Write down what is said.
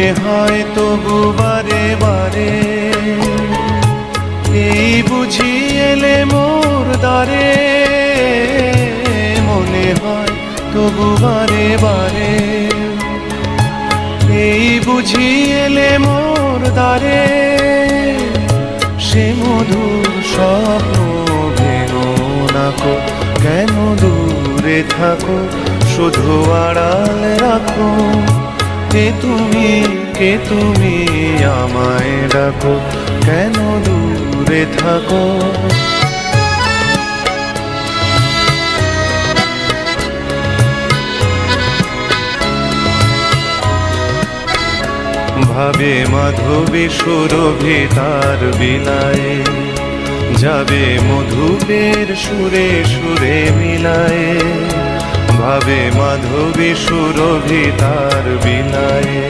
মনে হয় তবু বারে বারে, এই বুঝি এলে মোর দ্বারে। মনে হয় তবু বারে বারে, এই বুঝি এলে মোর দ্বারে। সে মধুর স্বপ্ন ভেঙো নাকো, কেন দূরে থাকো, শুধু আড়াল রাখো। কে তুমি আমায় ডাকো, কেন দূরে থাকো। ভাবে মাধবী সুরভি তার বিলায়ে, যাবে মধুপের সুরে সুরে মিলায়ে। ভাবে মাধবী সুরভি তার বিলায়ে,